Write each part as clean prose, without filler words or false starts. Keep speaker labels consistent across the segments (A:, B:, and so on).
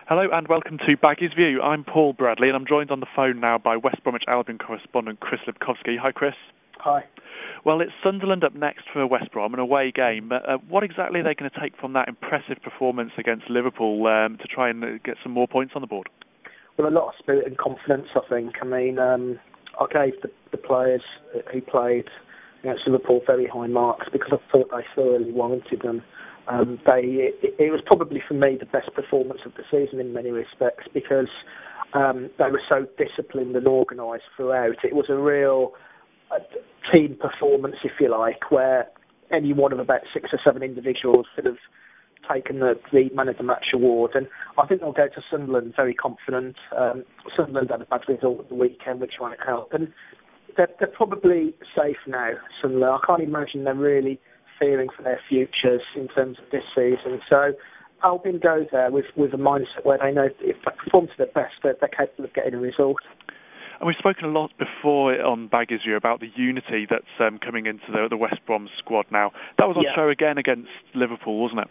A: Hello and welcome to Baggies View. I'm Paul Bradley and I'm joined on the phone now by West Bromwich Albion correspondent Chris Lipkowski. Hi, Chris.
B: Hi.
A: Well, it's Sunderland up next for West Brom, an away game. What exactly are they going to take from that impressive performance against Liverpool to try and get some more points on the board?
B: Well, a lot of spirit and confidence, I think. I mean, I gave the players who played against Liverpool very high marks because I thought they thoroughly warranted them. It was probably for me the best performance of the season in many respects because they were so disciplined and organised throughout. It was a real team performance, if you like, where any one of about 6 or 7 individuals could have taken the Man of the Match award, and I think they'll go to Sunderland very confident. Sunderland had a bad result at the weekend, which won't help, and they're probably safe now, Sunderland. I can't imagine they're really fearing for their futures in terms of this season. So Albion go there with a mindset where they know if they perform to their best, they're capable of getting a result.
A: And we've spoken a lot before on Baggies View about the unity that's coming into the West Brom squad now. That was on show again against Liverpool, wasn't it?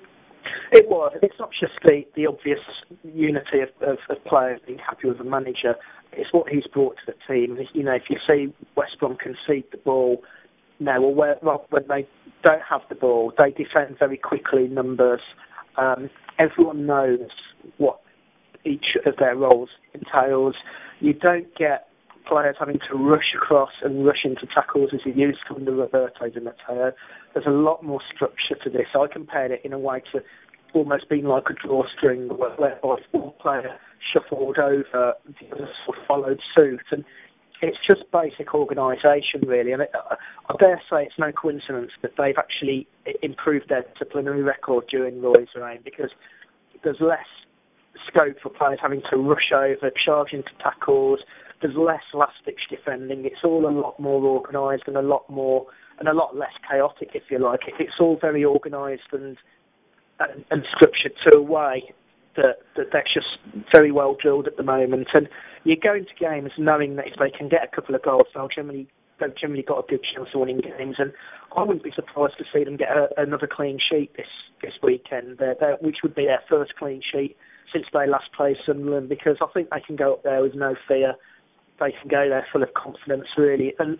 B: It was. It's not just the obvious unity of players being happy with the manager. It's what he's brought to the team. You know, if you see West Brom concede the ball now, or when they don't have the ball, they defend very quickly in numbers. Everyone knows what each of their roles entails. You don't get players having to rush across and rush into tackles as you used to under Roberto Di Matteo. There's a lot more structure to this. I compared it in a way to almost being like a drawstring where one player shuffled over, the others sort of followed suit, and it's just basic organisation really. And I dare say it's no coincidence that they've actually improved their disciplinary record during Roy's reign, because there's less scope for players having to rush over, charge into tackles. There's less last-ditch defending. It's all a lot more organised and a lot less chaotic, if you like. It's all very organised and structured to a way that they're just very well drilled at the moment. And you go into games knowing that if they can get a couple of goals, they've generally got a good chance of winning games. And I wouldn't be surprised to see them get another clean sheet this weekend, which would be their first clean sheet since they last played Sunderland, because I think they can go up there with no fear. They can go there full of confidence, really, and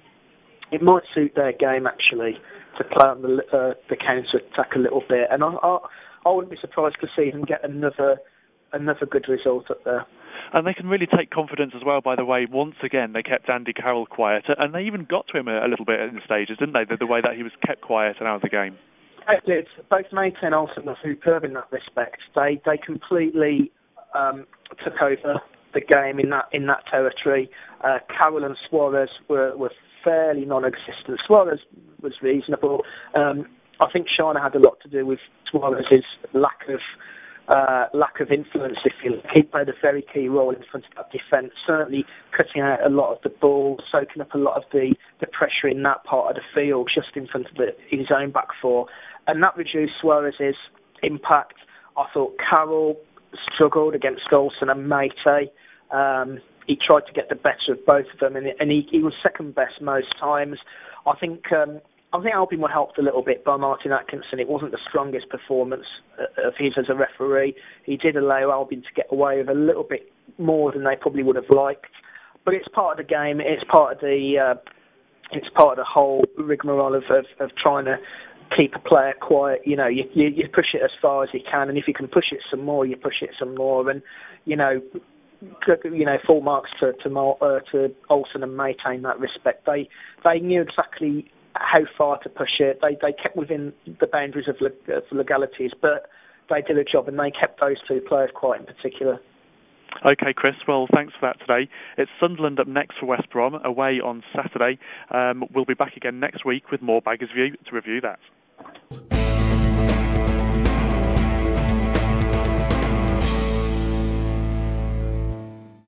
B: it might suit their game actually to play on the counter attack a little bit. And I wouldn't be surprised to see them get another good result up there.
A: And they can really take confidence as well. By the way, once again they kept Andy Carroll quiet, and they even got to him a little bit in the stages, didn't they? The way that he was kept quiet and out of the game.
B: They did. Both Maite and Olsen were superb in that respect. They completely took over the game in that territory. Carroll and Suarez were fairly non-existent. Suarez was reasonable. I think Shana had a lot to do with Suarez's lack of influence, if you like. He played a very key role in front of that defence, certainly cutting out a lot of the ball, soaking up a lot of the pressure in that part of the field, just in front of his own back four. And that reduced Suarez's impact. I thought Carroll struggled against Olsen and Maite. He tried to get the better of both of them, and he was second best most times. I think Albion were helped a little bit by Martin Atkinson. It wasn't the strongest performance of his as a referee. He did allow Albion to get away with a little bit more than they probably would have liked. But it's part of the game. It's part of the whole rigmarole of trying to keep a player quiet. You know, you push it as far as you can, and if you can push it some more, you push it some more. And full marks to Olsen and Maite in that respect. They knew exactly how far to push it. They kept within the boundaries of legalities, but they did a job, and they kept those two players quiet in particular.
A: OK, Chris, well, thanks for that today. It's Sunderland up next for West Brom, away on Saturday. We'll be back again next week with more Baggies View to review that.